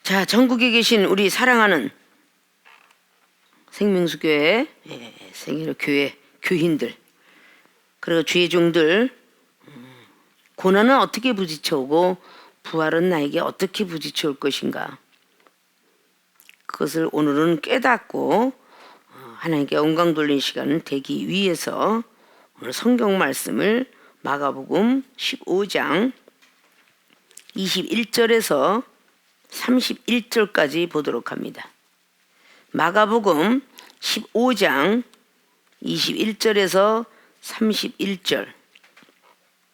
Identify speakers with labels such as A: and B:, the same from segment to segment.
A: 자, 전국에 계신 우리 사랑하는 생명수교회, 생일교회 교인들, 그리고 주의 종들, 고난은 어떻게 부딪혀오고 부활은 나에게 어떻게 부딪혀올 것인가, 그것을 오늘은 깨닫고 하나님께 영광 돌리는 시간을 되기 위해서 오늘 성경 말씀을 마가복음 15장 21절에서 31절까지 보도록 합니다. 마가복음 15장 21절에서 31절.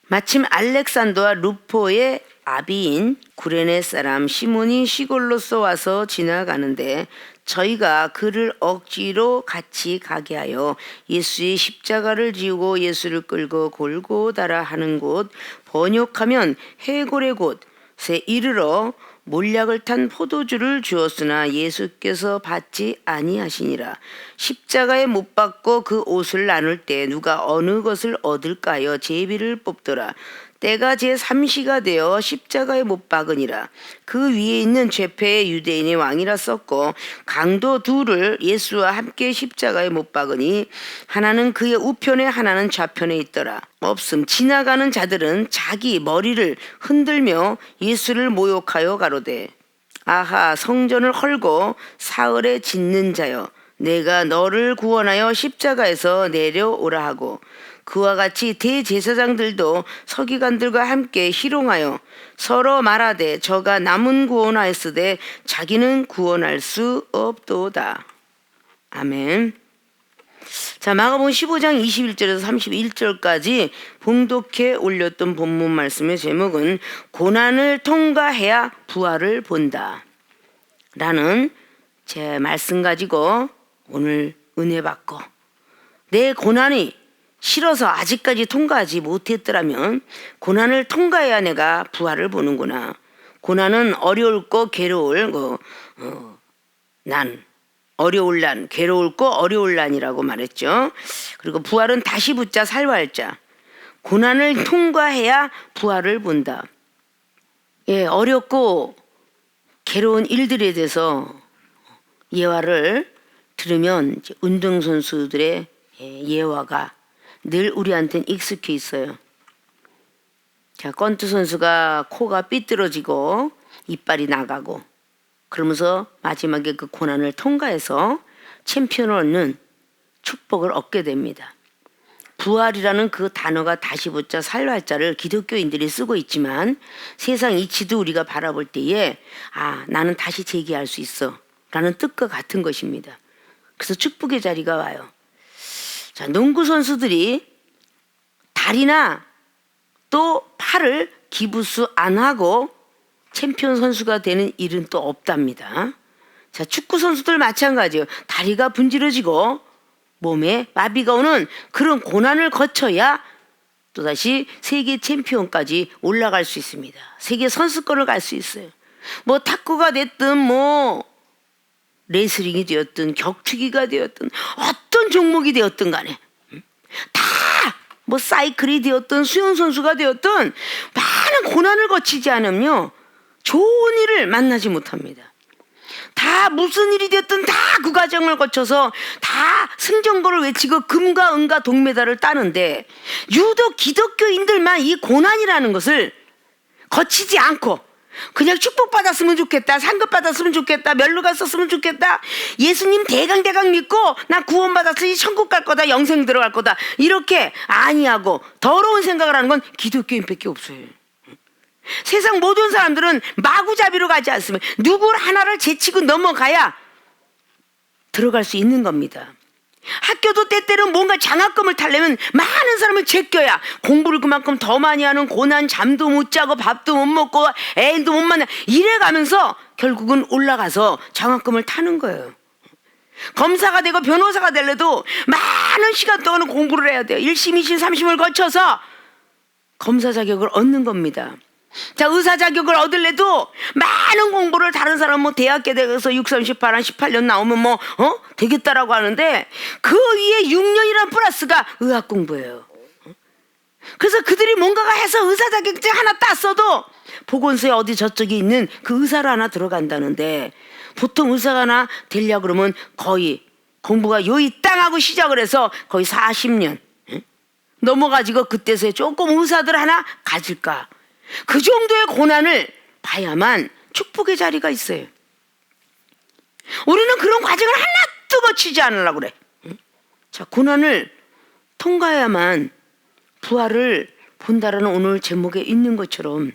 A: 마침 알렉산더와 루포의 아비인 구레네 사람 시몬이 시골로서 와서 지나가는데 저희가 그를 억지로 같이 가게 하여 예수의 십자가를 지우고 예수를 끌고 골고다라 하는 곳, 번역하면 해골의 곳에 이르러 몰약을 탄 포도주를 주었으나 예수께서 받지 아니하시니라. 십자가에 못 박고 그 옷을 나눌 때 누가 어느 것을 얻을까요? 제비를 뽑더라. 때가 제3시가 되어 십자가에 못 박으니라. 그 위에 있는 죄패의 유대인의 왕이라 썼고 강도 둘을 예수와 함께 십자가에 못 박으니 하나는 그의 우편에 하나는 좌편에 있더라. 없음. 지나가는 자들은 자기 머리를 흔들며 예수를 모욕하여 가로되 아하, 성전을 헐고 사흘에 짓는 자여, 내가 너를 구원하여 십자가에서 내려오라 하고, 그와 같이 대제사장들도 서기관들과 함께 희롱하여 서로 말하되 저가 남은 구원하였으되 자기는 구원할 수 없도다. 아멘. 자, 마가복음 15장 21절에서 31절까지 봉독해 올렸던 본문 말씀의 제목은 고난을 통과해야 부활을 본다 라는 제 말씀 가지고 오늘 은혜 받고, 내 고난이 싫어서 아직까지 통과하지 못했더라면 고난을 통과해야 내가 부활을 보는구나. 고난은 어려울고 괴로울 난, 어려울 난, 괴로울고 어려울 난이라고 말했죠. 그리고 부활은 다시 붙자 살활 자. 고난을 통과해야 부활을 본다. 어렵고 괴로운 일들에 대해서 예화를 들으면 운동선수들의 예화가 늘 우리한테는 익숙해 있어요. 자, 권투 선수가 코가 삐뚤어지고 이빨이 나가고 그러면서 마지막에 그 고난을 통과해서 챔피언을 얻는 축복을 얻게 됩니다. 부활이라는 그 단어가 다시 붙자 살활자를 기독교인들이 쓰고 있지만 세상 이치도 우리가 바라볼 때에 나는 다시 재기할 수 있어 라는 뜻과 같은 것입니다. 그래서 축복의 자리가 와요. 자, 농구 선수들이 다리나 또 팔을 기부수 안 하고 챔피언 선수가 되는 일은 또 없답니다. 자, 축구 선수들 마찬가지예요. 다리가 분질러지고 몸에 마비가 오는 그런 고난을 거쳐야 또다시 세계 챔피언까지 올라갈 수 있습니다. 세계 선수권을 갈 수 있어요. 뭐 탁구가 됐든 레슬링이 되었든 격투기가 되었든 어떤 종목이 되었든 간에 다 사이클이 되었든 수영선수가 되었든 많은 고난을 거치지 않으면요 좋은 일을 만나지 못합니다. 다 무슨 일이 되었든 다 그 과정을 거쳐서 다 승전거를 외치고 금과 은과 동메달을 따는데 유독 기독교인들만 이 고난이라는 것을 거치지 않고 그냥 축복받았으면 좋겠다, 상급받았으면 좋겠다, 멸로 갔었으면 좋겠다, 예수님 대강 믿고 나 구원받았으니 천국 갈 거다, 영생 들어갈 거다, 이렇게 아니하고 더러운 생각을 하는 건 기독교인밖에 없어요. 세상 모든 사람들은 마구잡이로 가지 않으면 누구 하나를 제치고 넘어가야 들어갈 수 있는 겁니다. 학교도 때때로 뭔가 장학금을 타려면 많은 사람을 제껴야 공부를 그만큼 더 많이 하는 고난, 잠도 못 자고 밥도 못 먹고 애인도 못 만나 이래가면서 결국은 올라가서 장학금을 타는 거예요. 검사가 되고 변호사가 되려도 많은 시간 동안 공부를 해야 돼요. 1심, 2심, 3심을 거쳐서 검사 자격을 얻는 겁니다. 자, 의사 자격을 얻으려도 많은 공부를 다른 사람 대학교 대학에서 6, 38, 한 18년 나오면 되겠다라고 하는데 그 위에 6년이란 플러스가 의학 공부예요. 그래서 그들이 뭔가가 해서 의사 자격증 하나 땄어도 보건소에 어디 저쪽에 있는 그 의사로 하나 들어간다는데, 보통 의사가 하나 되려고 그러면 거의 공부가 요이 땅하고 시작을 해서 거의 40년 넘어가지고 그때서야 조금 의사들 하나 가질까. 그 정도의 고난을 봐야만 축복의 자리가 있어요. 우리는 그런 과정을 하나도 거치지 않으려고 그래. 자, 고난을 통과해야만 부활을 본다라는 오늘 제목에 있는 것처럼,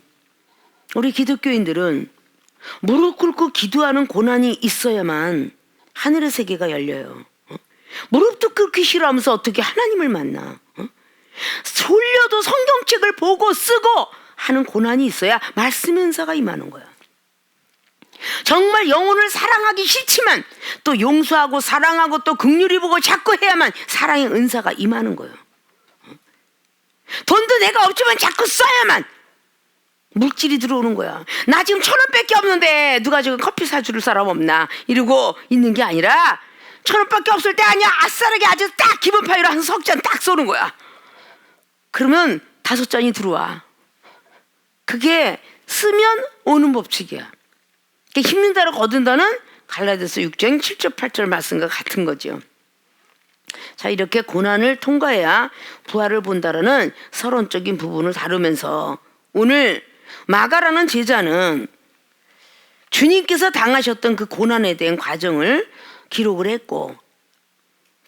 A: 우리 기독교인들은 무릎 꿇고 기도하는 고난이 있어야만 하늘의 세계가 열려요. 무릎도 꿇기 싫어하면서 어떻게 하나님을 만나? 졸려도 성경책을 보고 쓰고 하는 고난이 있어야 말씀의 은사가 임하는 거야. 정말 영혼을 사랑하기 싫지만 또 용서하고 사랑하고 또 긍휼히 보고 자꾸 해야만 사랑의 은사가 임하는 거예요. 돈도 내가 없지만 자꾸 써야만 물질이 들어오는 거야. 나 지금 1,000원밖에 없는데 누가 지금 커피 사줄 사람 없나 이러고 있는 게 아니라, 1,000원밖에 없을 때 아니야 아싸르게 아주 딱 기본 파이로 한 석 잔 딱 쏘는 거야. 그러면 5잔이 들어와. 그게 쓰면 오는 법칙이야. 힘든 대로 거둔다는 갈라디아서 6장 7절 8절 말씀과 같은 거죠. 자, 이렇게 고난을 통과해야 부활을 본다라는 서론적인 부분을 다루면서, 오늘 마가라는 제자는 주님께서 당하셨던 그 고난에 대한 과정을 기록을 했고,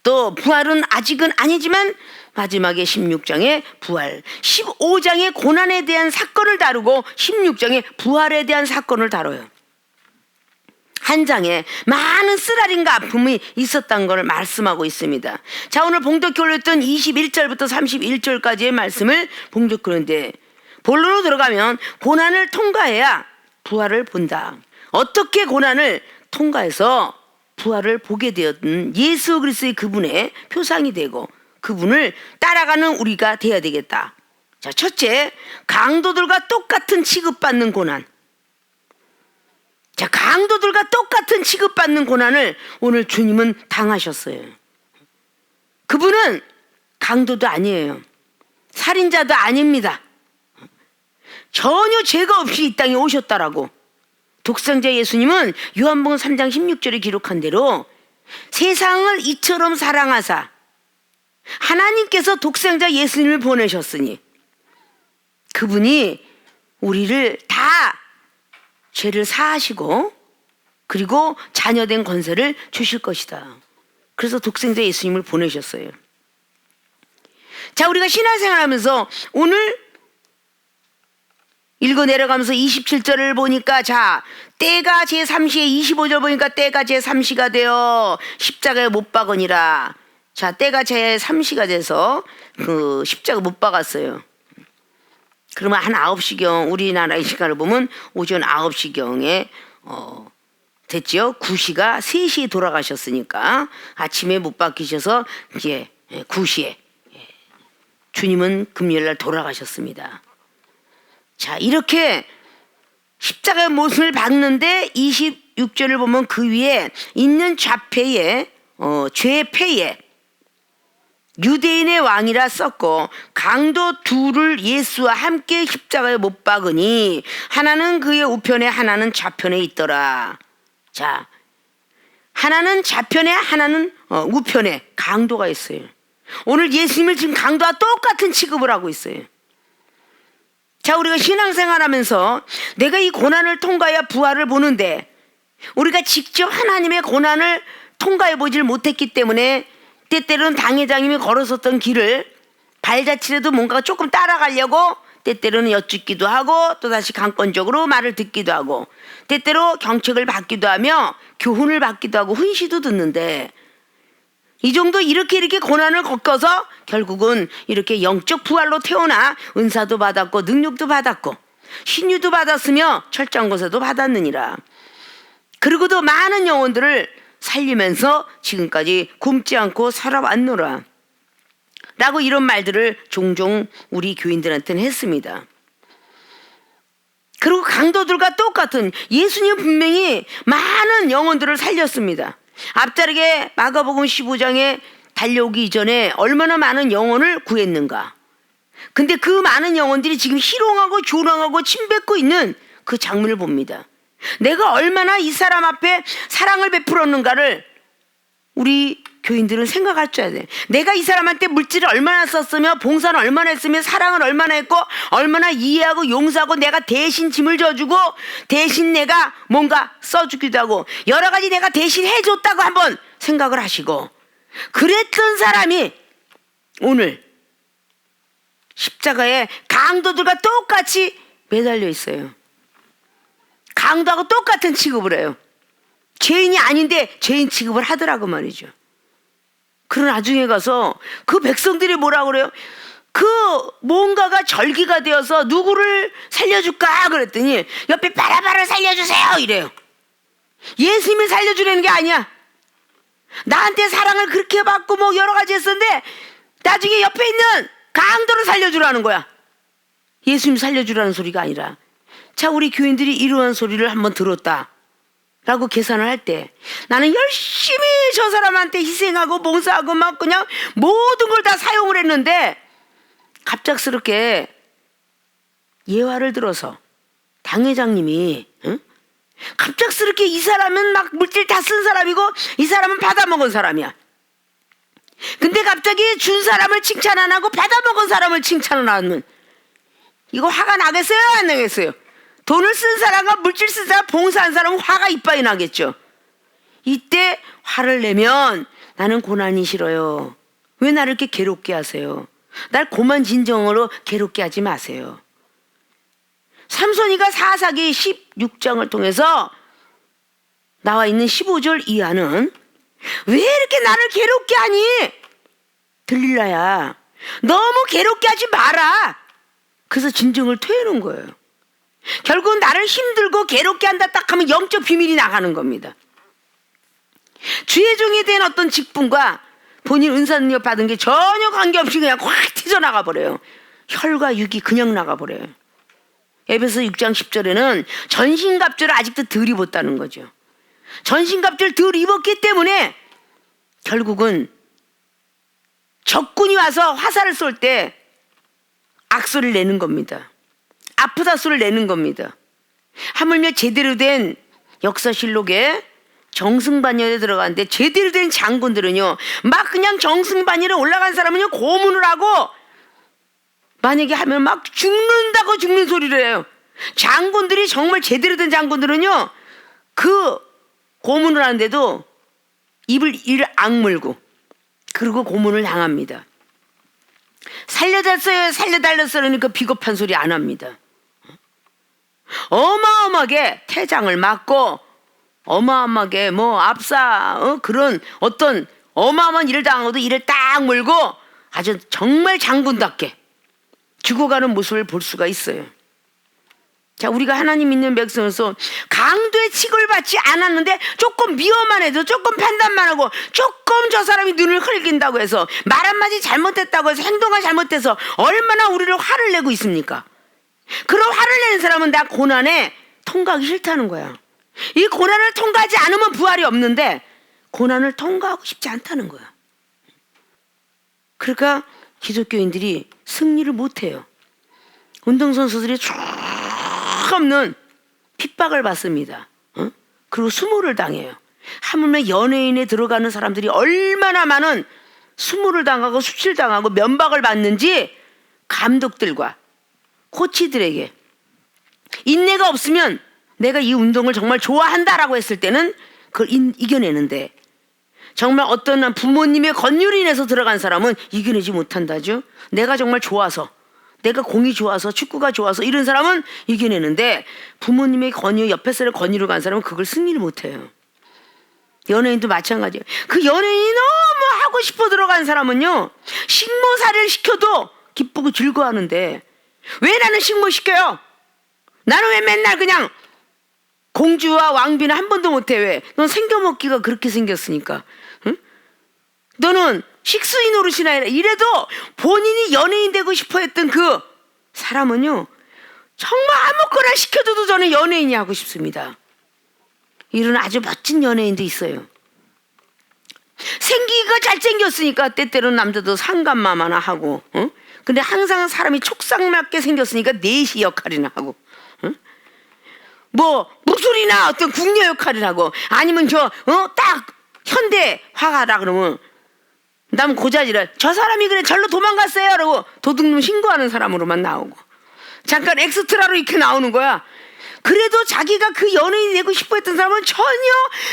A: 또 부활은 아직은 아니지만 마지막에 16장에 부활, 15장에 고난에 대한 사건을 다루고 16장에 부활에 대한 사건을 다뤄요. 한 장에 많은 쓰라림과 아픔이 있었다는 것을 말씀하고 있습니다. 자, 오늘 봉독해 올렸던 21절부터 31절까지의 말씀을 봉독하는데, 본론으로 들어가면 고난을 통과해야 부활을 본다. 어떻게 고난을 통과해서 부활을 보게 되었든 예수 그리스도의 그분의 표상이 되고 그분을 따라가는 우리가 돼야 되겠다. 자, 첫째, 강도들과 똑같은 취급받는 고난. 자, 강도들과 똑같은 취급받는 고난을 오늘 주님은 당하셨어요. 그분은 강도도 아니에요. 살인자도 아닙니다. 전혀 죄가 없이 이 땅에 오셨다라고. 독생자 예수님은 요한복음 3장 16절에 기록한 대로 세상을 이처럼 사랑하사 하나님께서 독생자 예수님을 보내셨으니 그분이 우리를 다 죄를 사하시고 그리고 자녀된 권세를 주실 것이다. 그래서 독생자 예수님을 보내셨어요. 자, 우리가 신앙생활 하면서 오늘 읽어 내려가면서 27절을 보니까, 자, 때가 제3시에 25절 보니까 때가 제3시가 되어 십자가에 못 박으니라. 자, 때가 제3시가 돼서 그 십자가 못 박았어요. 그러면 한 9시경, 우리나라의 시간을 보면 오전 9시경에 됐죠. 9시가 3시에 돌아가셨으니까 아침에 못 박히셔서 이제 9시에 주님은 금요일날 돌아가셨습니다. 자, 이렇게 십자가의 못을 박는데 26절을 보면 그 위에 있는 좌패에 죄패에 유대인의 왕이라 썼고 강도 둘을 예수와 함께 십자가에 못 박으니 하나는 그의 우편에 하나는 좌편에 있더라. 자, 하나는 좌편에 하나는 우편에 강도가 있어요. 오늘 예수님을 지금 강도와 똑같은 취급을 하고 있어요. 자, 우리가 신앙생활하면서 내가 이 고난을 통과해야 부활을 보는데 우리가 직접 하나님의 고난을 통과해 보질 못했기 때문에 때때로는 당회장님이 걸어섰던 길을 발자취라도 뭔가 조금 따라가려고 때때로는 여쭙기도 하고 또다시 강권적으로 말을 듣기도 하고 때때로 경책을 받기도 하며 교훈을 받기도 하고 훈시도 듣는데, 이 정도 이렇게 고난을 겪어서 결국은 이렇게 영적 부활로 태어나 은사도 받았고 능력도 받았고 신유도 받았으며 철장고사도 받았느니라. 그리고도 많은 영혼들을 살리면서 지금까지 굶지 않고 살아왔노라 라고 이런 말들을 종종 우리 교인들한테는 했습니다. 그리고 강도들과 똑같은 예수님 분명히 많은 영혼들을 살렸습니다. 앞자르게 마가복음 15장에 달려오기 이전에 얼마나 많은 영혼을 구했는가. 근데 그 많은 영혼들이 지금 희롱하고 조롱하고 침뱉고 있는 그 장면을 봅니다. 내가 얼마나 이 사람 앞에 사랑을 베풀었는가를 우리 교인들은 생각할 줄 알아야 돼. 내가 이 사람한테 물질을 얼마나 썼으며 봉사를 얼마나 했으며 사랑을 얼마나 했고 얼마나 이해하고 용서하고 내가 대신 짐을 져주고 대신 내가 뭔가 써주기도 하고 여러 가지 내가 대신 해줬다고 한번 생각을 하시고, 그랬던 사람이 오늘 십자가에 강도들과 똑같이 매달려 있어요. 강도하고 똑같은 취급을 해요. 죄인이 아닌데 죄인 취급을 하더라고 말이죠. 그런 나중에 가서 그 백성들이 뭐라 그래요? 그 뭔가가 절기가 되어서 누구를 살려줄까 그랬더니 옆에 바라바라 살려주세요 이래요. 예수님을 살려주려는 게 아니야. 나한테 사랑을 그렇게 받고 뭐 여러 가지 했었는데 나중에 옆에 있는 강도를 살려주라는 거야. 예수님 살려주라는 소리가 아니라. 자, 우리 교인들이 이러한 소리를 한번 들었다 라고 계산을 할 때 나는 열심히 저 사람한테 희생하고 봉사하고 막 그냥 모든 걸 다 사용을 했는데 갑작스럽게 예화를 들어서 당회장님이 갑작스럽게 이 사람은 막 물질 다 쓴 사람이고 이 사람은 받아먹은 사람이야. 근데 갑자기 준 사람을 칭찬 안 하고 받아먹은 사람을 칭찬을 하면 이거 화가 나겠어요? 안 나겠어요? 돈을 쓴 사람과 물질 쓴 사람, 봉사한 사람은 화가 이빠이 나겠죠. 이때 화를 내면 나는 고난이 싫어요. 왜 나를 이렇게 괴롭게 하세요? 날 고만 진정으로 괴롭게 하지 마세요. 삼손이가 사사기 16장을 통해서 나와 있는 15절 이하는 왜 이렇게 나를 괴롭게 하니? 들릴라야, 너무 괴롭게 하지 마라. 그래서 진정을 토해놓은 거예요. 결국은 나를 힘들고 괴롭게 한다 딱 하면 영적 비밀이 나가는 겁니다. 주의 종이 된 어떤 직분과 본인 은사 능력 받은 게 전혀 관계없이 그냥 확 튀어나가 버려요. 혈과 육이 그냥 나가버려요. 에베소 6장 10절에는 전신갑주를 아직도 덜 입었다는 거죠. 전신갑주를 덜 입었기 때문에 결국은 적군이 와서 화살을 쏠 때 악소리를 내는 겁니다. 아프다 소리를 내는 겁니다. 하물며 제대로 된 역사실록에 정승반열에 들어가는데 제대로 된 장군들은요 막 그냥 정승반열에 올라간 사람은요 고문을 하고 만약에 하면 막 죽는다고 죽는 소리를 해요. 장군들이 정말 제대로 된 장군들은요 그 고문을 하는데도 이를 악물고 그리고 고문을 당합니다. 살려달어요 살려달랬어요 그러니까 비겁한 소리 안 합니다. 어마어마하게 태장을 맞고 어마어마하게 뭐 압사 그런 어떤 어마어마한 일을 당하고도 이를 딱 물고 아주 정말 장군답게 죽어가는 모습을 볼 수가 있어요. 자, 우리가 하나님 믿는 백성으로서 강도의 취급을 받지 않았는데 조금 미워만 해도 조금 판단만 하고 조금 저 사람이 눈을 흘긴다고 해서 말 한마디 잘못했다고 해서 행동을 잘못해서 얼마나 우리를 화를 내고 있습니까? 그런 화를 내는 사람은 나 고난에 통과하기 싫다는 거야. 이 고난을 통과하지 않으면 부활이 없는데 고난을 통과하고 싶지 않다는 거야. 그러니까 기독교인들이 승리를 못해요. 운동선수들이 쭉 없는 핍박을 받습니다. 그리고 수모를 당해요. 하물며 연예인에 들어가는 사람들이 얼마나 많은 수모를 당하고 수치당하고 면박을 받는지 감독들과 코치들에게 인내가 없으면 내가 이 운동을 정말 좋아한다라고 했을 때는 그걸 이겨내는데 정말 어떤 부모님의 권유로 인해서 들어간 사람은 이겨내지 못한다죠. 내가 정말 좋아서 내가 공이 좋아서 축구가 좋아서 이런 사람은 이겨내는데 부모님의 권유 옆에 사람 권유로 간 사람은 그걸 승리를 못해요. 연예인도 마찬가지예요. 그 연예인이 너무 하고 싶어 들어간 사람은요 식모살이를 시켜도 기쁘고 즐거워하는데 왜 나는 식모시켜요? 나는 왜 맨날 그냥 공주와 왕비는 한 번도 못해? 왜? 넌 생겨먹기가 그렇게 생겼으니까. 응? 너는 식수인 노릇이나 이래도 본인이 연예인 되고 싶어 했던 그 사람은요 정말 아무거나 시켜줘도 저는 연예인이 하고 싶습니다. 이런 아주 멋진 연예인도 있어요. 생기가 잘생겼으니까 때때로는 남자도 상간맘 하나 하고 근데 항상 사람이 촉상맞게 생겼으니까 내시 역할이나 하고, 응? 뭐 무술이나 어떤 궁녀 역할을 하고, 아니면 딱 현대 화가라 그러면 남 고자질을 저 사람이 그래 절로 도망갔어요 라고 도둑놈 신고하는 사람으로만 나오고, 잠깐 엑스트라로 이렇게 나오는 거야. 그래도 자기가 그 연예인이 되고 싶어 했던 사람은 전혀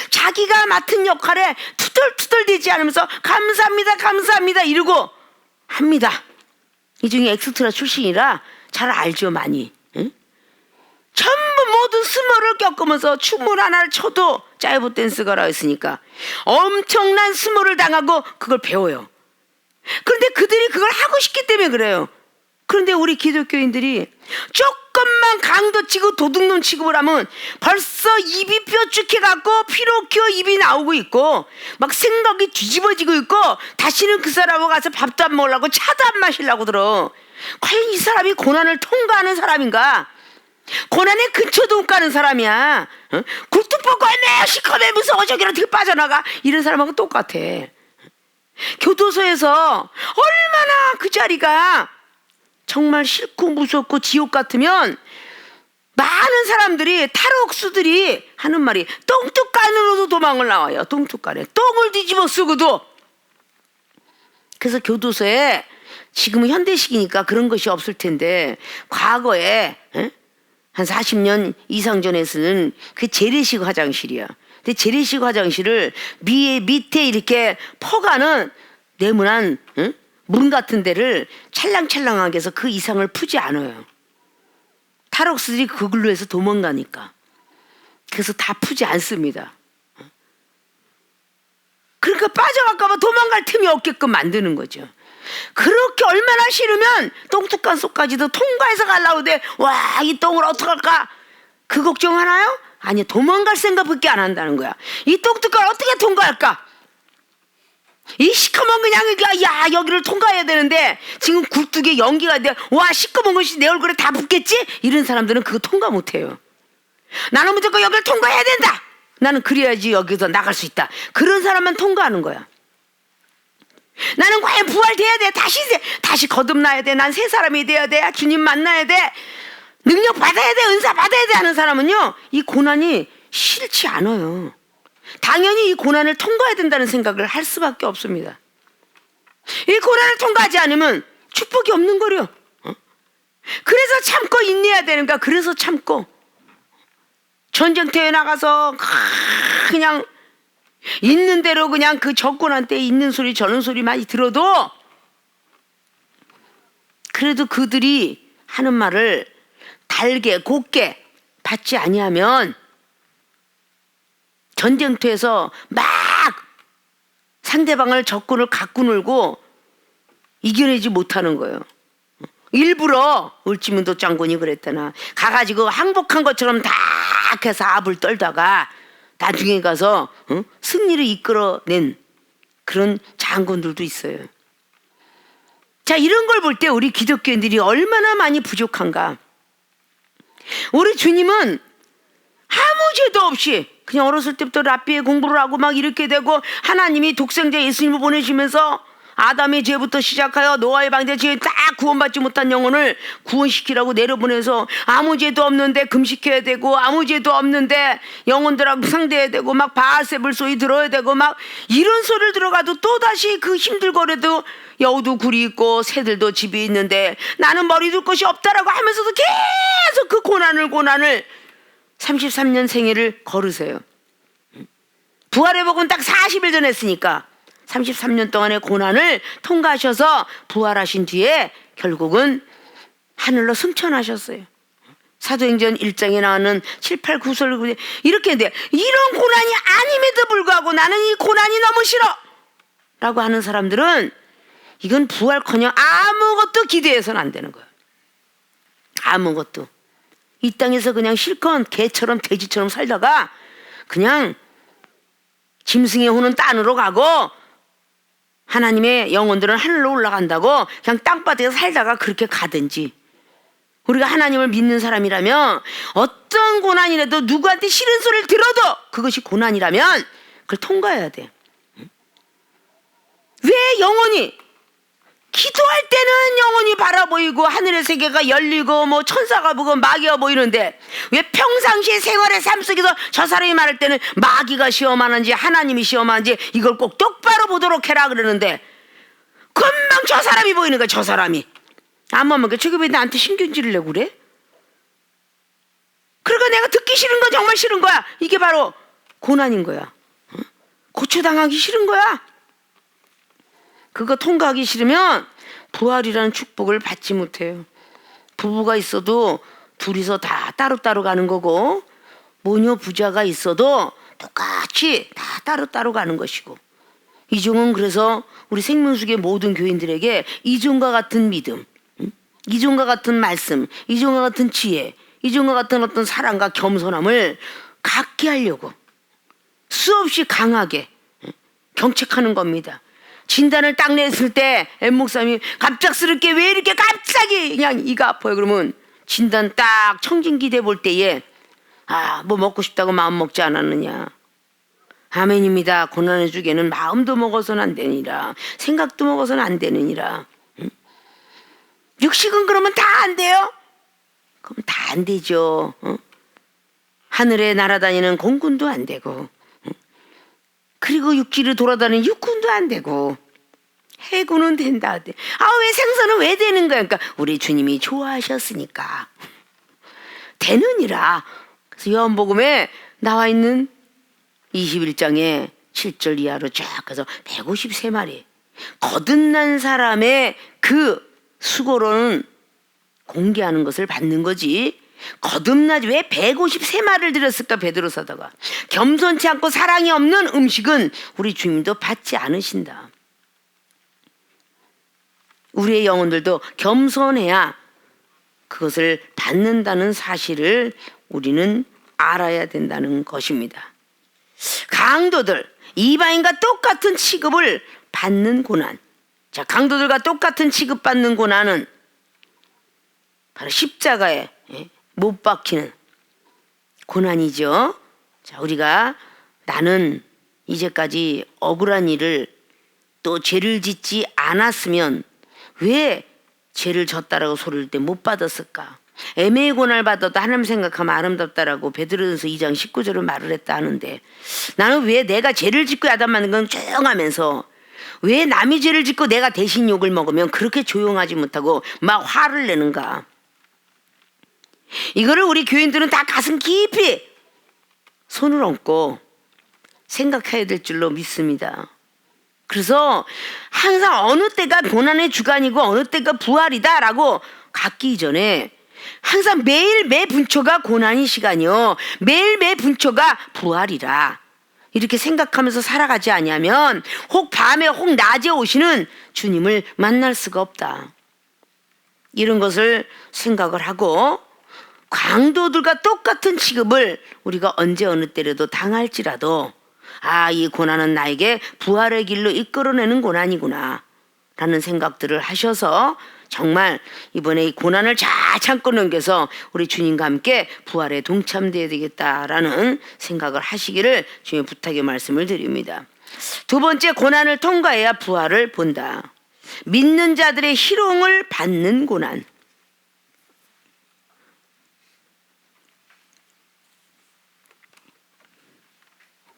A: 자기가 맡은 역할에 투덜투덜대지 않으면서 감사합니다 감사합니다 이러고 합니다. 이 중에 엑스트라 출신이라 잘 알죠 많이. 응? 전부 모든 스모를 겪으면서 춤을 하나를 춰도 짜이브 댄스가라 했으니까 엄청난 스모를 당하고 그걸 배워요. 그런데 그들이 그걸 하고 싶기 때문에 그래요. 그런데 우리 기독교인들이 조금만 강도 치고 도둑놈 취급을 하면 벌써 입이 뾰족해갖고 피노키오 입이 나오고 있고 막 생각이 뒤집어지고 있고 다시는 그 사람하고 가서 밥도 안 먹으려고 차도 안 마시려고 들어. 과연 이 사람이 고난을 통과하는 사람인가? 고난의 근처도 못 가는 사람이야. 어? 굴뚝 벗고 얼마나 시커매 무서워 저기로 어떻게 빠져나가? 이런 사람하고 똑같아. 교도소에서 얼마나 그 자리가 정말 싫고 무섭고 지옥 같으면 많은 사람들이 탈옥수들이 하는 말이 똥뚝간으로도 도망을 나와요. 똥뚝간에 똥을 뒤집어 쓰고도. 그래서 교도소에 지금은 현대식이니까 그런 것이 없을 텐데 과거에 한 40년 이상 전에 쓰는 그 재래식 화장실이야. 근데 재래식 화장실을 밑에 이렇게 퍼가는 네모난 문 같은 데를 찰랑찰랑하게 해서 그 이상을 푸지 않아요. 탈옥수들이 그걸로 해서 도망가니까. 그래서 다 푸지 않습니다. 그러니까 빠져갈까봐 도망갈 틈이 없게끔 만드는 거죠. 그렇게 얼마나 싫으면 똥뚝간 속까지도 통과해서 가려고 돼. 와, 이 똥을 어떡할까? 그 걱정하나요? 아니, 도망갈 생각밖에 안 한다는 거야. 이 똥뚝간 어떻게 통과할까? 이 시커먼 그냥 야 여기를 통과해야 되는데 지금 굴뚝에 연기가 돼. 와, 시커먼 것이 내 얼굴에 다 붙겠지? 이런 사람들은 그거 통과 못해요. 나는 무조건 여기를 통과해야 된다. 나는 그래야지 여기서 나갈 수 있다. 그런 사람만 통과하는 거야. 나는 과연 부활돼야 돼. 다시 거듭나야 돼. 난 새 사람이 돼야 돼. 주님 만나야 돼. 능력 받아야 돼. 은사 받아야 돼 하는 사람은요, 이 고난이 싫지 않아요. 당연히 이 고난을 통과해야 된다는 생각을 할 수밖에 없습니다. 이 고난을 통과하지 않으면 축복이 없는 거려. 그래서 참고 인내해야 되는가? 그래서 참고 전쟁터에 나가서 그냥 있는 대로 그냥 그 적군한테 있는 소리 저런 소리 많이 들어도 그래도 그들이 하는 말을 달게 곱게 받지 아니하면 전쟁터에서 막 상대방을 적군을 갖고 놀고 이겨내지 못하는 거예요. 일부러 을지문도 장군이 그랬다나 가가지고 항복한 것처럼 다 해서 압을 떨다가 나중에 가서 승리를 이끌어낸 그런 장군들도 있어요. 자, 이런 걸 볼 때 우리 기독교인들이 얼마나 많이 부족한가. 우리 주님은 아무 죄도 없이 그냥 어렸을 때부터 랍비에 공부를 하고 막 이렇게 되고 하나님이 독생자 예수님을 보내시면서 아담의 죄부터 시작하여 노아의 방제 죄 딱 구원받지 못한 영혼을 구원시키라고 내려보내서 아무 죄도 없는데 금식해야 되고 아무 죄도 없는데 영혼들하고 상대해야 되고 막 바알세불 소리 들어야 되고 막 이런 소리를 들어가도 또다시 그 힘들거려도 여우도 굴이 있고 새들도 집이 있는데 나는 머리 둘 곳이 없다라고 하면서도 계속 그 고난을 33년 생애를 걸으세요. 부활의 복은 딱 40일 전 했으니까 33년 동안의 고난을 통과하셔서 부활하신 뒤에 결국은 하늘로 승천하셨어요. 사도행전 1장에 나오는 7, 8, 9절 이렇게 돼. 이런 고난이 아님에도 불구하고 나는 이 고난이 너무 싫어 라고 하는 사람들은 이건 부활커녕 아무것도 기대해서는 안 되는 거예요. 아무것도. 이 땅에서 그냥 실컷 개처럼 돼지처럼 살다가 그냥 짐승의 호는 딴으로 가고 하나님의 영혼들은 하늘로 올라간다고 그냥 땅바닥에 살다가 그렇게 가든지, 우리가 하나님을 믿는 사람이라면 어떤 고난이라도 누구한테 싫은 소리를 들어도 그것이 고난이라면 그걸 통과해야 돼. 왜 영혼이 기도할 때는 영원히 바라보이고 하늘의 세계가 열리고 뭐 천사가 보고 마귀가 보이는데 왜 평상시의 생활의 삶 속에서 저 사람이 말할 때는 마귀가 시험하는지 하나님이 시험하는지 이걸 꼭 똑바로 보도록 해라 그러는데 금방 저 사람이 보이는 거야. 저 사람이 안 먹으면 저게 왜 나한테 신경질을 내고 그래? 그러니까 내가 듣기 싫은 건 정말 싫은 거야. 이게 바로 고난인 거야. 고초당하기 싫은 거야. 그거 통과하기 싫으면 부활이라는 축복을 받지 못해요. 부부가 있어도 둘이서 다 따로따로 가는 거고 모녀 부자가 있어도 똑같이 다 따로따로 가는 것이고 이종은 그래서 우리 생명수계 모든 교인들에게 이종과 같은 믿음, 이종과 같은 말씀, 이종과 같은 지혜, 이종과 같은 어떤 사랑과 겸손함을 갖게 하려고 수없이 강하게 경책하는 겁니다. 진단을 딱 냈을 때 엠목사님이 갑작스럽게 왜 이렇게 갑자기 그냥 이가 아파요 그러면 진단 딱 청진기 대 볼 때에 뭐 먹고 싶다고 마음 먹지 않았느냐. 아멘입니다. 고난의 주에는 마음도 먹어서는 안 되니라 생각도 먹어서는 안 되느니라. 육식은 그러면 다 안 돼요? 그럼 다 안 되죠. 하늘에 날아다니는 공군도 안 되고 그리고 육지를 돌아다니는 육군도 안 되고 해군은 된다. 왜 생선은 왜 되는 거야? 그러니까 우리 주님이 좋아하셨으니까 되느니라. 그래서 요한복음에 나와 있는 21장에 7절 이하로 쫙 가서 153마리 거듭난 사람의 그 수고로는 공개하는 것을 받는 거지. 거듭나지 왜 153마리를 드렸을까? 베드로 사도가 겸손치 않고 사랑이 없는 음식은 우리 주님도 받지 않으신다. 우리의 영혼들도 겸손해야 그것을 받는다는 사실을 우리는 알아야 된다는 것입니다. 강도들, 이방인과 똑같은 취급을 받는 고난. 자, 강도들과 똑같은 취급받는 고난은 바로 십자가에 못 박히는 고난이죠. 자, 우리가 나는 이제까지 억울한 일을 또 죄를 짓지 않았으면 왜 죄를 졌다라고 소리를 때 못 받았을까? 애매의 고난을 받아도 하나님 생각하면 아름답다라고 베드로전서 2장 19절을 말을 했다 하는데 나는 왜 내가 죄를 짓고 야단맞는 건 조용하면서 왜 남이 죄를 짓고 내가 대신 욕을 먹으면 그렇게 조용하지 못하고 막 화를 내는가? 이거를 우리 교인들은 다 가슴 깊이 손을 얹고 생각해야 될 줄로 믿습니다. 그래서 항상 어느 때가 고난의 주간이고 어느 때가 부활이다라고 갖기 이전에 항상 매일 매 분초가 고난의 시간이요 매일 매 분초가 부활이라 이렇게 생각하면서 살아가지 아니하면 혹 밤에 혹 낮에 오시는 주님을 만날 수가 없다. 이런 것을 생각을 하고 강도들과 똑같은 취급을 우리가 언제 어느 때라도 당할지라도 이 고난은 나에게 부활의 길로 이끌어내는 고난이구나 라는 생각들을 하셔서 정말 이번에 이 고난을 잘 참고 넘겨서 우리 주님과 함께 부활에 동참되어야 되겠다라는 생각을 하시기를 주님의 부탁의 말씀을 드립니다. 두 번째, 고난을 통과해야 부활을 본다. 믿는 자들의 희롱을 받는 고난.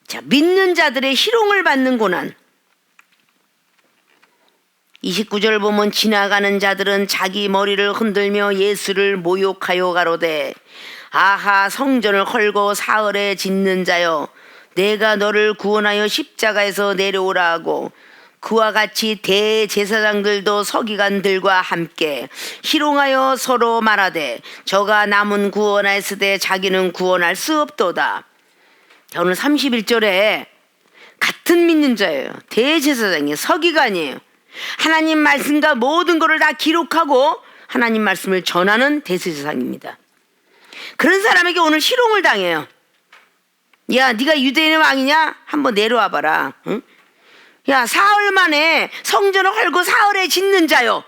A: 자, 믿는 자들의 희롱을 받는 고난. 29절 보면 지나가는 자들은 자기 머리를 흔들며 예수를 모욕하여 가로되 아하 성전을 헐고 사흘에 짓는 자여 내가 너를 구원하여 십자가에서 내려오라 하고 그와 같이 대제사장들도 서기관들과 함께 희롱하여 서로 말하되 저가 남은 구원하였으되 자기는 구원할 수 없도다. 자, 오늘 31절에 같은 믿는 자예요. 대제사장이에요. 서기관이에요. 하나님 말씀과 모든 것을 다 기록하고 하나님 말씀을 전하는 대제사장입니다. 그런 사람에게 오늘 희롱을 당해요. 야, 네가 유대인의 왕이냐? 한번 내려와 봐라. 응? 야, 사흘 만에 성전을 헐고 사흘에 짓는 자요.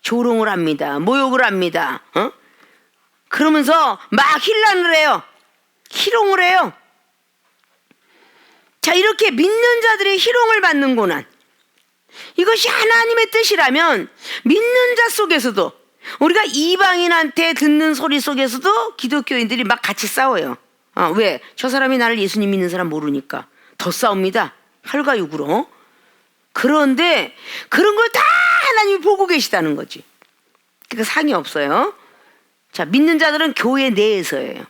A: 조롱을 합니다. 모욕을 합니다. 그러면서 막 힐난을 해요. 희롱을 해요. 자, 이렇게 믿는 자들의 희롱을 받는 고난. 이것이 하나님의 뜻이라면 믿는 자 속에서도, 우리가 이방인한테 듣는 소리 속에서도 기독교인들이 막 같이 싸워요. 왜? 저 사람이 나를 예수님 믿는 사람 모르니까 더 싸웁니다. 혈과육으로. 그런데 그런 걸 다 하나님이 보고 계시다는 거지. 그러니까 상이 없어요. 자, 믿는 자들은 교회 내에서예요.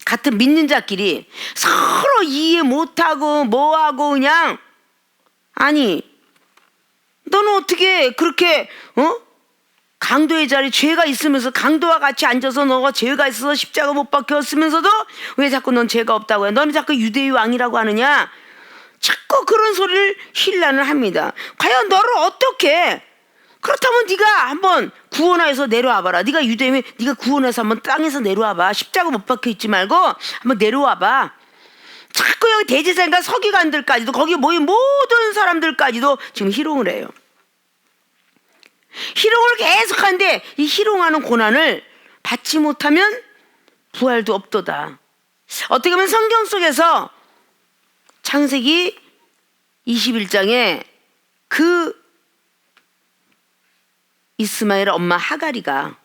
A: 같은 믿는 자끼리 서로 이해 못하고 뭐하고 그냥, 아니 너는 어떻게 그렇게 강도의 자리, 죄가 있으면서 강도와 같이 앉아서 너가 죄가 있어서 십자가 못 박혔으면서도 왜 자꾸 넌 죄가 없다고 해? 너는 자꾸 유대의 왕이라고 하느냐? 자꾸 그런 소리를 힐난을 합니다. 과연 너를 어떻게, 그렇다면 네가 한번 구원하여서 내려와봐라. 네가 유대면 네가 구원해서 한번 땅에서 내려와봐. 십자가 못 박혀 있지 말고 한번 내려와봐. 자꾸 여기 대제사장과 서기관들까지도, 거기 모인 모든 사람들까지도 지금 희롱을 해요. 희롱을 계속하는데 이 희롱하는 고난을 받지 못하면 부활도 없도다. 어떻게 보면 성경 속에서 창세기 21장에 그 이스마엘 엄마 하가리가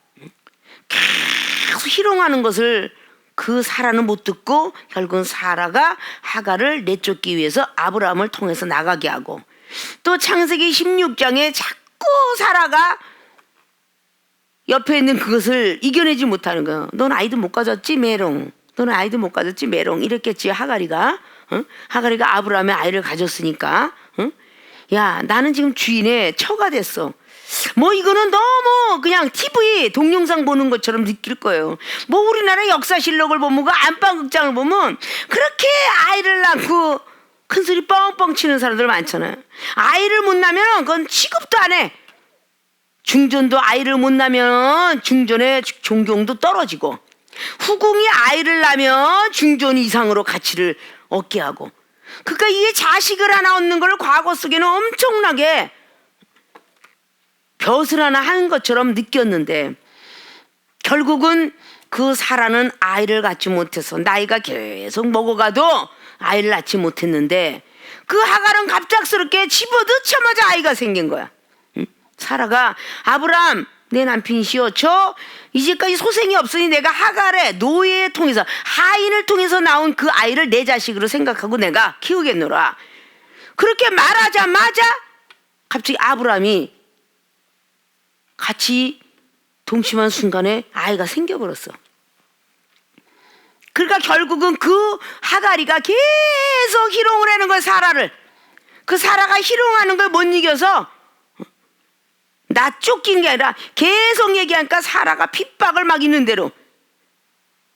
A: 계속 희롱하는 것을 그 사라는 못 듣고 결국은 사라가 하가를 내쫓기 위해서 아브라함을 통해서 나가게 하고, 또 창세기 16장에 자꾸 사라가 옆에 있는 그것을 이겨내지 못하는 거예요. 넌 아이도 못 가졌지 메롱. 너는 아이도 못 가졌지 메롱. 이랬겠지 하가리가. 하가리가 아브라함의 아이를 가졌으니까. 야, 나는 지금 주인의 처가 됐어. 뭐 이거는 너무 그냥 TV 동영상 보는 것처럼 느낄 거예요. 뭐 우리나라 역사실록을 보면, 그 안방극장을 보면 그렇게 아이를 낳고 큰소리 뻥뻥 치는 사람들 많잖아요. 아이를 못 낳으면 그건 취급도 안 해. 중전도 아이를 못 낳으면 중전의 존경도 떨어지고, 후궁이 아이를 낳으면 중전 이상으로 가치를 얻게 하고, 그러니까 이게 자식을 하나 얻는 걸 과거 속에는 엄청나게 벼슬 하나 하는 것처럼 느꼈는데, 결국은 그 사라는 아이를 갖지 못해서 나이가 계속 먹어가도 아이를 낳지 못했는데, 그 하갈은 갑작스럽게 집어넣자마자 아이가 생긴 거야. 사라가 아브람 내 남편이시여, 저 이제까지 소생이 없으니 내가 하갈의 노예를 통해서, 하인을 통해서 나온 그 아이를 내 자식으로 생각하고 내가 키우겠노라. 그렇게 말하자마자 갑자기 아브람이 같이 동침한 순간에 아이가 생겨버렸어. 그러니까 결국은 그 하갈이가 계속 희롱을 하는 거야, 사라를. 그 사라가 희롱하는 걸 못 이겨서 나 쫓긴 게 아니라 계속 얘기하니까 사라가 핍박을 막 있는 대로,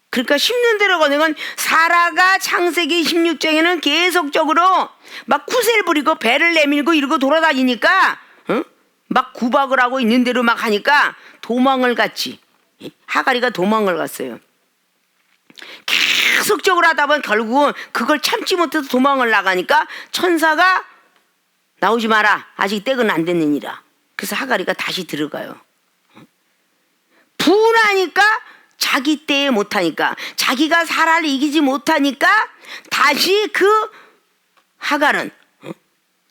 A: 그러니까 심는 대로 거는 건, 사라가 창세기 16장에는 계속적으로 막 쿠세를 부리고 배를 내밀고 이러고 돌아다니니까 막 구박을 하고 있는 대로 막 하니까 도망을 갔지. 하갈이가 도망을 갔어요. 계속적으로 하다 보면 결국은 그걸 참지 못해서 도망을 나가니까 천사가 나오지 마라, 아직 때는 안 됐느니라. 그래서 하갈이가 다시 들어가요. 분하니까, 자기 때에 못하니까, 자기가 사라를 이기지 못하니까 다시 그 하갈은,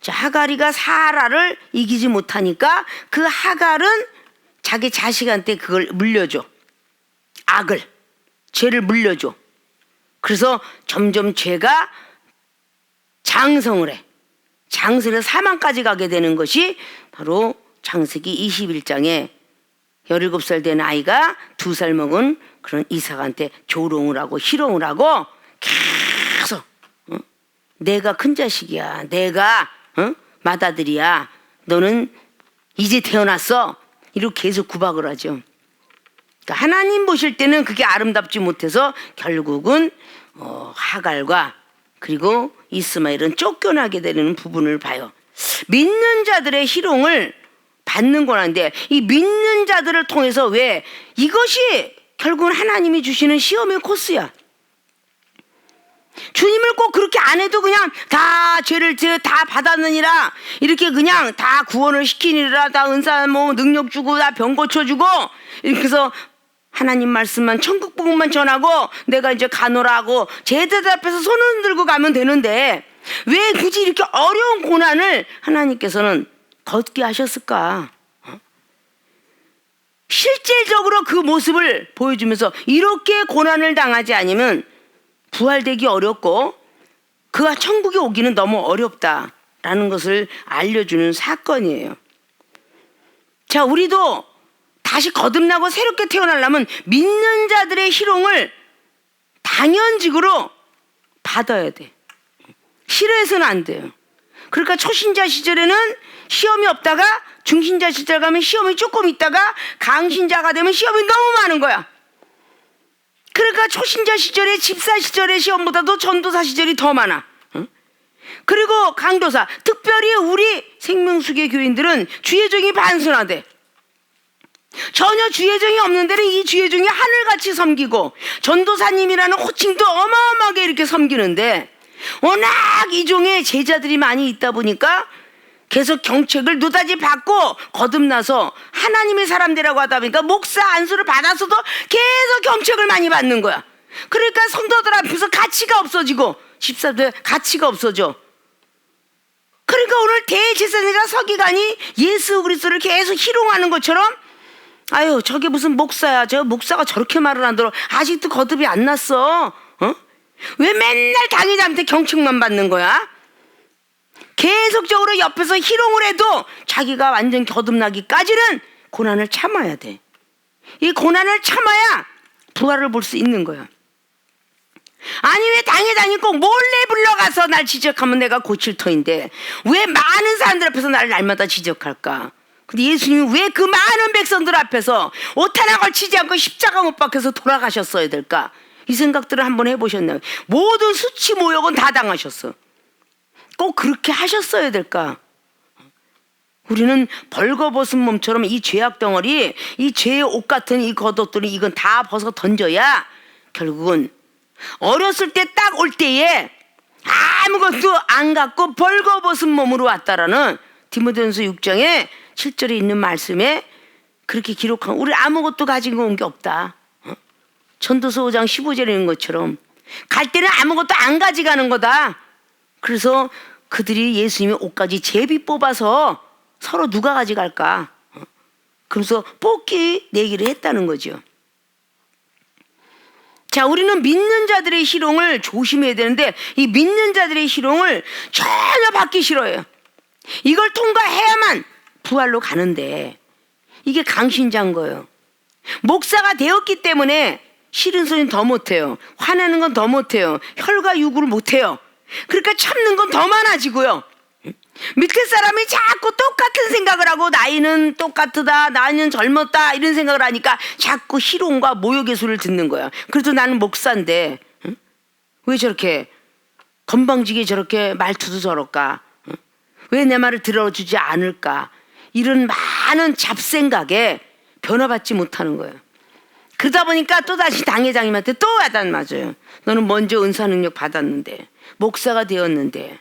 A: 자, 하갈이가 사라를 이기지 못하니까 그 하갈은 자기 자식한테 그걸 물려줘. 악을, 죄를 물려줘. 그래서 점점 죄가 장성을 해. 장성에서 사망까지 가게 되는 것이 바로 창세기 21장에 17살 된 아이가 2살 먹은 그런 이삭한테 조롱을 하고 희롱을 하고 계속 내가 큰 자식이야, 내가 맏아들이야, 너는 이제 태어났어, 이렇게 계속 구박을 하죠. 그러니까 하나님 보실 때는 그게 아름답지 못해서 결국은 하갈과 그리고 이스마엘은 쫓겨나게 되는 부분을 봐요. 믿는 자들의 희롱을 받는 거라는데, 이 믿는 자들을 통해서, 왜? 이것이 결국은 하나님이 주시는 시험의 코스야. 주님을 꼭 그렇게 안 해도 그냥 다 죄를 다 받았느니라, 이렇게 그냥 다 구원을 시키니라, 다 은사 뭐 능력 주고 다 병 고쳐주고, 이렇게 해서 하나님 말씀만, 천국 복음만 전하고 내가 이제 가노라 하고 제자들 앞에서 손 흔들고 가면 되는데, 왜 굳이 이렇게 어려운 고난을 하나님께서는 걷게 하셨을까? 실질적으로 그 모습을 보여주면서 이렇게 고난을 당하지 않으면 부활되기 어렵고 그가 천국에 오기는 너무 어렵다라는 것을 알려주는 사건이에요. 자, 우리도 다시 거듭나고 새롭게 태어나려면 믿는 자들의 희롱을 당연직으로 받아야 돼. 싫어해서는 안 돼요. 그러니까 초신자 시절에는 시험이 없다가 중신자 시절 가면 시험이 조금 있다가 강신자가 되면 시험이 너무 많은 거야. 그러니까 초신자 시절에 집사 시절의 시험보다도 전도사 시절이 더 많아. 그리고 강도사, 특별히 우리 생명수계 교인들은 주의종이 반순화돼. 전혀 주의종이 없는 데는 이 주의종이 하늘같이 섬기고 전도사님이라는 호칭도 어마어마하게 이렇게 섬기는데 워낙 이 종에 제자들이 많이 있다 보니까 계속 경책을 노다지 받고 거듭나서 하나님의 사람들이라고 하다 보니까 목사 안수를 받아서도 계속 경책을 많이 받는 거야. 그러니까 성도들 앞에서 가치가 없어지고 집사들 가치가 없어져. 그러니까 오늘 대제사장이나 서기관이 예수 그리스도를 계속 희롱하는 것처럼 아유 저게 무슨 목사야. 저 목사가 저렇게 말을 한다고 아직도 거듭이 안 났어. 왜 맨날 당의자한테 경책만 받는 거야? 계속적으로 옆에서 희롱을 해도 자기가 완전 거듭나기까지는 고난을 참아야 돼. 이 고난을 참아야 부활을 볼 수 있는 거야. 아니 왜 당회장이 꼭 몰래 불러가서 날 지적하면 내가 고칠 터인데 왜 많은 사람들 앞에서 나를 날마다 지적할까? 근데 예수님이 왜 그 많은 백성들 앞에서 옷 하나 걸치지 않고 십자가 못 박혀서 돌아가셨어야 될까? 이 생각들을 한번 해보셨나요? 모든 수치 모욕은 다 당하셨어. 꼭 그렇게 하셨어야 될까? 우리는 벌거벗은 몸처럼 이 죄악 덩어리, 이 죄의 옷 같은 이 겉옷들이 이건 다 벗어 던져야 결국은 어렸을 때 딱 올 때에 아무것도 안 갖고 벌거벗은 몸으로 왔다라는 디모데전서 6장에 7절에 있는 말씀에 그렇게 기록한 우리 아무것도 가지고 온 게 없다. 전도서 5장 15절에 있는 것처럼 갈 때는 아무것도 안 가져가는 거다. 그래서 그들이 예수님의 옷까지 제비 뽑아서 서로 누가 가져갈까? 그래서 뽑기 내기를 했다는 거죠. 자, 우리는 믿는 자들의 희롱을 조심해야 되는데 이 믿는 자들의 희롱을 전혀 받기 싫어요. 이걸 통과해야만 부활로 가는데 이게 강신자인 거예요. 목사가 되었기 때문에 싫은 소리는 더 못해요. 화내는 건 더 못해요. 혈과 육구를 못해요. 그러니까 참는 건 더 많아지고요. 밑에 사람이 자꾸 똑같은 생각을 하고 나이는 똑같다, 나이는 젊었다 이런 생각을 하니까 자꾸 희롱과 모욕의 소리를 듣는 거야. 그래도 나는 목사인데 왜 저렇게 건방지게 저렇게 말투도 저럴까? 왜 내 말을 들어주지 않을까? 이런 많은 잡생각에 변화받지 못하는 거예요. 그러다 보니까 또다시 당회장님한테 또 와단 맞아요. 너는 먼저 은사능력 받았는데 목사가 되었는데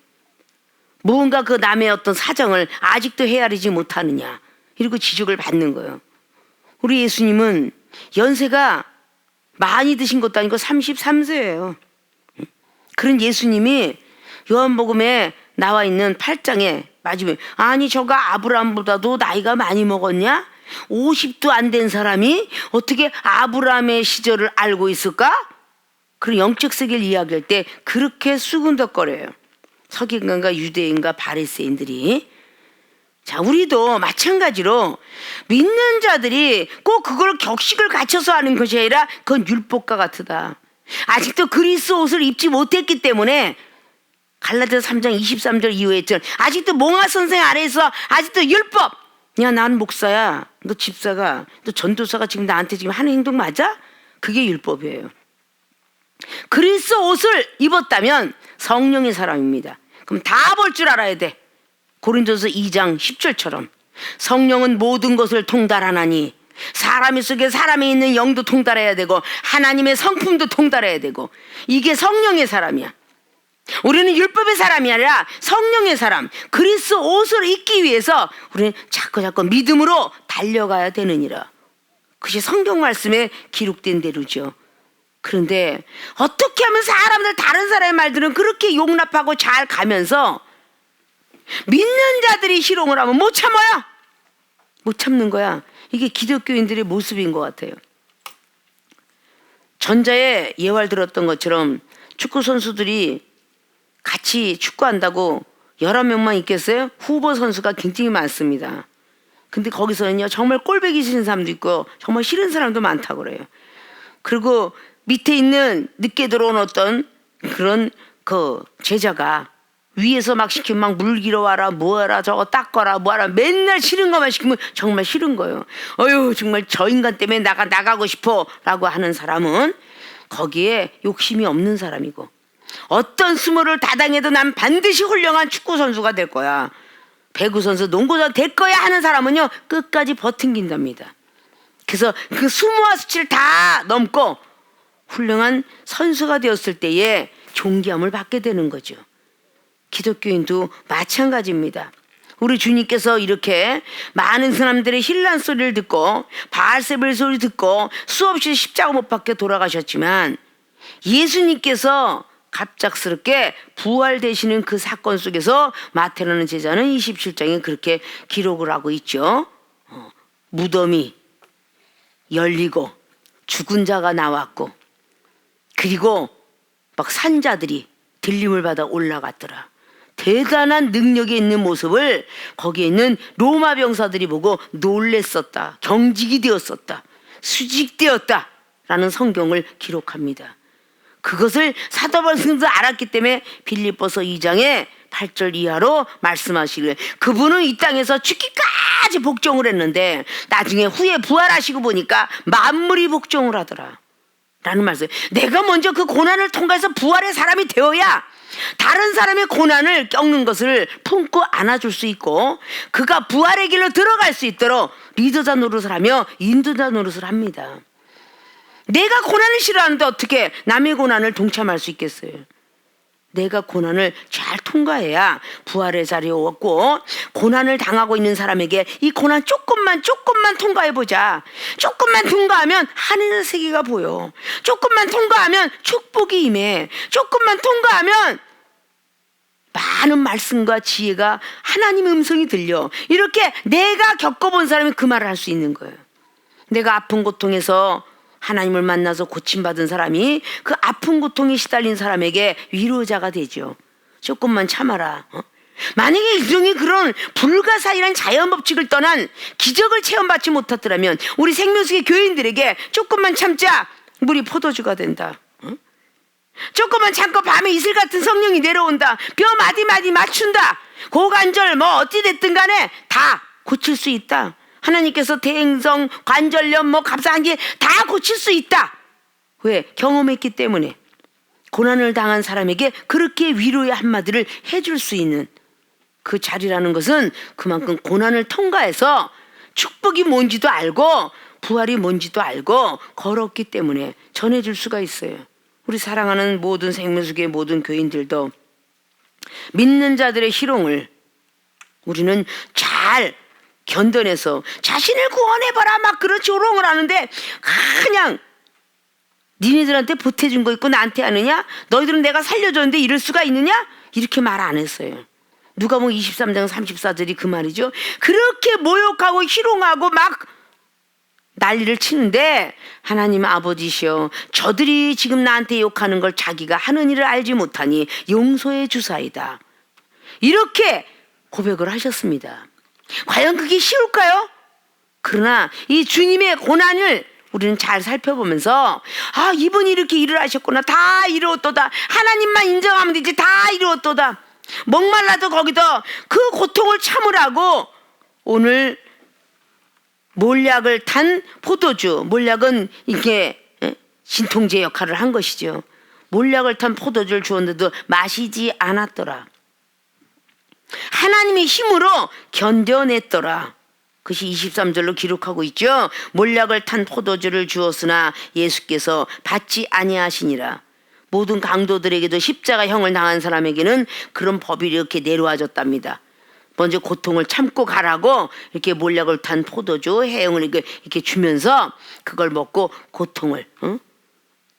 A: 뭔가 그 남의 어떤 사정을 아직도 헤아리지 못하느냐 이러고 지적을 받는 거예요. 우리 예수님은 연세가 많이 드신 것도 아니고 33세예요. 그런 예수님이 요한복음에 나와 있는 8장에 마지막에 아니 저가 아브라함보다도 나이가 많이 먹었냐? 50도 안 된 사람이 어떻게 아브라함의 시절을 알고 있을까? 그런 영적 세계를 이야기할 때 그렇게 수근덕거려요. 서기관과 유대인과 바리새인들이. 자, 우리도 마찬가지로 믿는 자들이 꼭 그걸 격식을 갖춰서 하는 것이 아니라 그건 율법과 같으다. 아직도 그리스 옷을 입지 못했기 때문에 갈라디아서 3장 23절 이후에 했잖아. 아직도 몽아 선생 아래에서 아직도 율법. 야, 난 목사야. 너 집사가, 너 전도사가 지금 나한테 지금 하는 행동 맞아? 그게 율법이에요. 그리스 옷을 입었다면 성령의 사람입니다. 그럼 다 볼 줄 알아야 돼. 고린도서 2장 10절처럼 성령은 모든 것을 통달하나니 사람의 속에 사람이 있는 영도 통달해야 되고 하나님의 성품도 통달해야 되고 이게 성령의 사람이야. 우리는 율법의 사람이 아니라 성령의 사람, 그리스 옷을 입기 위해서 우리는 자꾸 믿음으로 달려가야 되느니라. 그것이 성경 말씀에 기록된 대로죠. 그런데 어떻게 하면 사람들, 다른 사람의 말들은 그렇게 용납하고 잘 가면서 믿는 자들이 희롱을 하면 못 참아요. 못 참는 거야. 이게 기독교인들의 모습인 것 같아요. 전자에 예화를 들었던 것처럼 축구 선수들이 같이 축구한다고 11명만 있겠어요? 후보 선수가 굉장히 많습니다. 근데 거기서는요, 정말 꼴보기 싫은 사람도 있고 정말 싫은 사람도 많다고 그래요. 그리고 밑에 있는 늦게 들어온 어떤 그런 그 제자가 위에서 막 시키면 막 물 기러 와라, 뭐하라, 저거 닦아라, 뭐하라, 맨날 싫은 것만 시키면 정말 싫은 거예요. 어휴, 정말 저 인간 때문에 나가고 싶어 라고 하는 사람은 거기에 욕심이 없는 사람이고, 어떤 수모를 다 당해도 난 반드시 훌륭한 축구 선수가 될 거야, 배구 선수, 농구 선수 될 거야 하는 사람은요, 끝까지 버팅긴답니다. 그래서 그 수모와 수치를 다 넘고 훌륭한 선수가 되었을 때에 존귀함을 받게 되는 거죠. 기독교인도 마찬가지입니다. 우리 주님께서 이렇게 많은 사람들의 힐난 소리를 듣고 바알세불 소리 듣고 수없이 십자가 못 박혀 돌아가셨지만, 예수님께서 갑작스럽게 부활되시는 그 사건 속에서 마태라는 제자는 27장에 그렇게 기록을 하고 있죠. 무덤이 열리고 죽은 자가 나왔고, 그리고 막 산자들이 들림을 받아 올라갔더라. 대단한 능력이 있는 모습을 거기에 있는 로마 병사들이 보고 놀랬었다, 경직이 되었었다, 수직되었다 라는 성경을 기록합니다. 그것을 사도 바울도 알았기 때문에 빌립보서 2장에 8절 이하로 말씀하시길, 그분은 이 땅에서 죽기까지 복종을 했는데 나중에 후에 부활하시고 보니까 만물이 복종을 하더라 라는 말씀. 내가 먼저 그 고난을 통과해서 부활의 사람이 되어야 다른 사람의 고난을 겪는 것을 품고 안아줄 수 있고, 그가 부활의 길로 들어갈 수 있도록 리더자 노릇을 하며 인도자 노릇을 합니다. 내가 고난을 싫어하는데 어떻게 남의 고난을 동참할 수 있겠어요? 내가 고난을 잘 통과해야 부활의 자리에 왔고, 고난을 당하고 있는 사람에게 이 고난 조금만 통과해보자, 조금만 통과하면 하늘의 세계가 보여, 조금만 통과하면 축복이 임해, 조금만 통과하면 많은 말씀과 지혜가 하나님의 음성이 들려, 이렇게 내가 겪어본 사람이 그 말을 할 수 있는 거예요. 내가 아픈 고통에서 하나님을 만나서 고침받은 사람이 그 아픈 고통에 시달린 사람에게 위로자가 되죠. 조금만 참아라. 만약에 일종의 그런 불가사의한 자연 법칙을 떠난 기적을 체험받지 못했더라면 우리 생명수의 교인들에게 조금만 참자, 물이 포도주가 된다. 조금만 참고 밤에 이슬 같은 성령이 내려온다, 뼈 마디마디 맞춘다, 고관절 뭐 어찌 됐든 간에 다 고칠 수 있다. 하나님께서 대행성, 관절염, 뭐 갑상한 게 다 고칠 수 있다. 왜? 경험했기 때문에. 고난을 당한 사람에게 그렇게 위로의 한마디를 해줄 수 있는 그 자리라는 것은 그만큼 고난을 통과해서 축복이 뭔지도 알고 부활이 뭔지도 알고 걸었기 때문에 전해줄 수가 있어요. 우리 사랑하는 모든 생명수교의 모든 교인들도 믿는 자들의 희롱을 우리는 잘 견뎌내서 자신을 구원해봐라 막 그런 조롱을 하는데, 그냥 니네들한테 보태준 거 있고 나한테 하느냐? 너희들은 내가 살려줬는데 이럴 수가 있느냐? 이렇게 말 안 했어요. 누가복음 23장 34절이 그 말이죠. 그렇게 모욕하고 희롱하고 막 난리를 치는데, 하나님 아버지시여, 저들이 지금 나한테 욕하는 걸 자기가 하는 일을 알지 못하니 용서해 주사이다, 이렇게 고백을 하셨습니다. 과연 그게 쉬울까요? 그러나 이 주님의 고난을 우리는 잘 살펴보면서, 아, 이분이 이렇게 일을 하셨구나, 다 이루었도다, 하나님만 인정하면 되지, 다 이루었도다, 목말라도 거기다 그 고통을 참으라고 오늘 몰약을 탄 포도주, 몰약은 이게 진통제 역할을 한 것이죠. 몰약을 탄 포도주를 주었는데도 마시지 않았더라. 하나님의 힘으로 견뎌냈더라. 그것이 23절로 기록하고 있죠. 몰약을 탄 포도주를 주었으나 예수께서 받지 아니하시니라. 모든 강도들에게도 십자가형을 당한 사람에게는 그런 법이 이렇게 내려와졌답니다. 먼저 고통을 참고 가라고 이렇게 몰약을 탄 포도주, 해영을 이렇게 주면서 그걸 먹고 고통을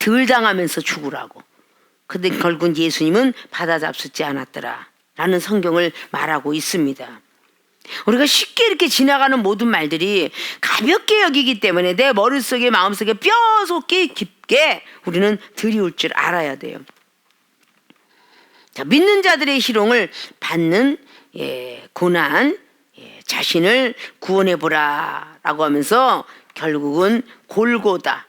A: 덜 당하면서 죽으라고. 근데 결국 예수님은 받아잡수지 않았더라 라는 성경을 말하고 있습니다. 우리가 쉽게 이렇게 지나가는 모든 말들이 가볍게 여기기 때문에 내 머릿속에 마음속에 뼈속에 깊게 우리는 들이올 줄 알아야 돼요. 자, 믿는 자들의 희롱을 받는 고난, 자신을 구원해 보라 라고 하면서 결국은 골고다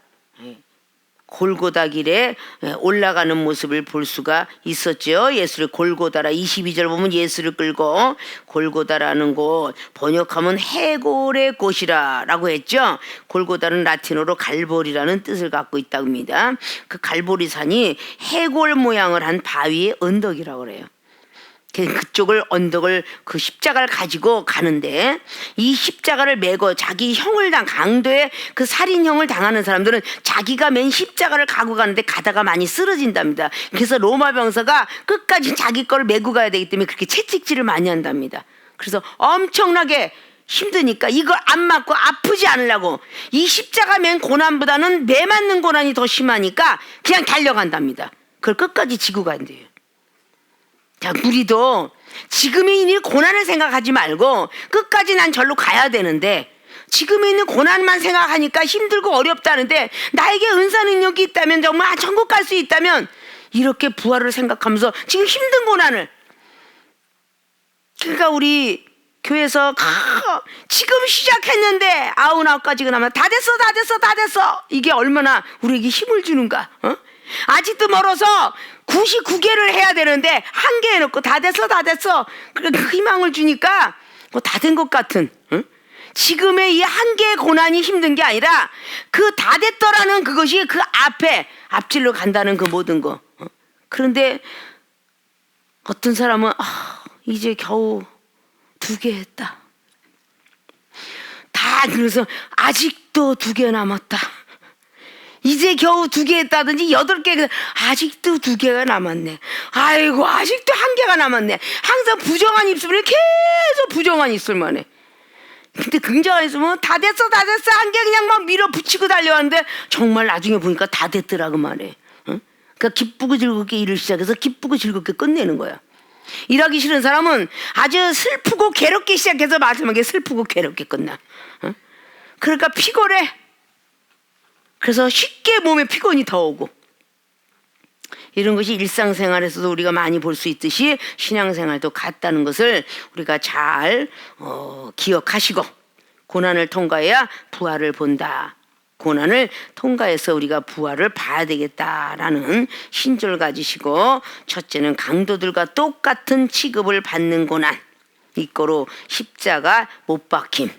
A: 길에 올라가는 모습을 볼 수가 있었죠. 예수를 골고다라 22절 보면 예수를 끌고 골고다라는 곳 번역하면 해골의 곳이라 라고 했죠. 골고다는 라틴어로 갈보리라는 뜻을 갖고 있다고 합니다. 그 갈보리 산이 해골 모양을 한 바위의 언덕이라고 그래요. 그쪽을 언덕을 그 십자가를 가지고 가는데 이 십자가를 메고 자기 형을 강도의 그 살인형을 당하는 사람들은 자기가 맨 십자가를 가고 가는데 가다가 많이 쓰러진답니다. 그래서 로마 병사가 끝까지 자기 거를 메고 가야 되기 때문에 그렇게 채찍질을 많이 한답니다. 그래서 엄청나게 힘드니까 이걸 안 맞고 아프지 않으려고 이 십자가 맨 고난보다는 매 맞는 고난이 더 심하니까 그냥 달려간답니다. 그걸 끝까지 지고 간대요. 자, 우리도 지금에 있는 고난을 생각하지 말고 끝까지 난 절로 가야 되는데 지금에 있는 고난만 생각하니까 힘들고 어렵다는데 나에게 은사 능력이 있다면 정말 천국 갈 수 있다면 이렇게 부활을 생각하면서 지금 힘든 고난을 그러니까 우리 교회에서 지금 시작했는데 99가지가 남아 다 됐어 이게 얼마나 우리에게 힘을 주는가. 아직도 멀어서 99개를 해야 되는데 1개 해놓고 다 됐어 그렇게 희망을 주니까 다 된 것 같은. 지금의 이 1개의 고난이 힘든 게 아니라 그 다 됐더라는 그것이 그 앞질러 간다는 그 모든 거. 그런데 어떤 사람은 이제 겨우 2개 했다. 그래서 아직도 2개 남았다. 이제 겨우 2개 했다든지 8개, 아직도 2개가 남았네. 아이고, 아직도 1개가 남았네. 항상 부정한 입술에 계속 부정한 입술만 해. 근데 긍정한 입술은 다 됐어. 1개 그냥 막 밀어붙이고 달려왔는데 정말 나중에 보니까 다 됐더라고 말해. 그러니까 기쁘고 즐겁게 일을 시작해서 기쁘고 즐겁게 끝내는 거야. 일하기 싫은 사람은 아주 슬프고 괴롭게 시작해서 마지막에 슬프고 괴롭게 끝나. 그러니까 피곤해. 그래서 쉽게 몸에 피곤이 더 오고 이런 것이 일상생활에서도 우리가 많이 볼 수 있듯이 신앙생활도 같다는 것을 우리가 잘 기억하시고 고난을 통과해야 부활을 본다. 고난을 통과해서 우리가 부활을 봐야 되겠다라는 신조를 가지시고 첫째는 강도들과 똑같은 취급을 받는 고난 이거로 십자가 못 박힘.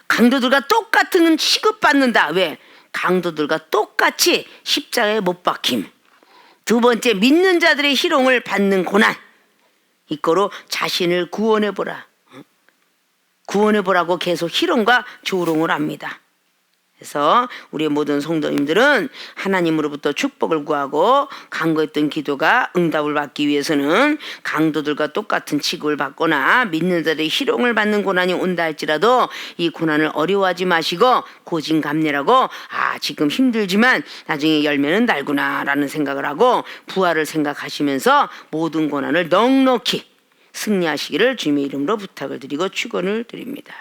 A: 강도들과 똑같은 취급받는다. 왜? 강도들과 똑같이 십자가에 못 박힘. 두 번째 믿는 자들의 희롱을 받는 고난 이거로 자신을 구원해보라. 구원해보라고 계속 희롱과 조롱을 합니다. 그래서 우리의 모든 성도님들은 하나님으로부터 축복을 구하고 간구했던 기도가 응답을 받기 위해서는 강도들과 똑같은 취급을 받거나 믿는 자들의 희롱을 받는 고난이 온다 할지라도 이 고난을 어려워하지 마시고 고진감래라고 지금 힘들지만 나중에 열매는 달구나 라는 생각을 하고 부활을 생각하시면서 모든 고난을 넉넉히 승리하시기를 주님의 이름으로 부탁을 드리고 축원을 드립니다.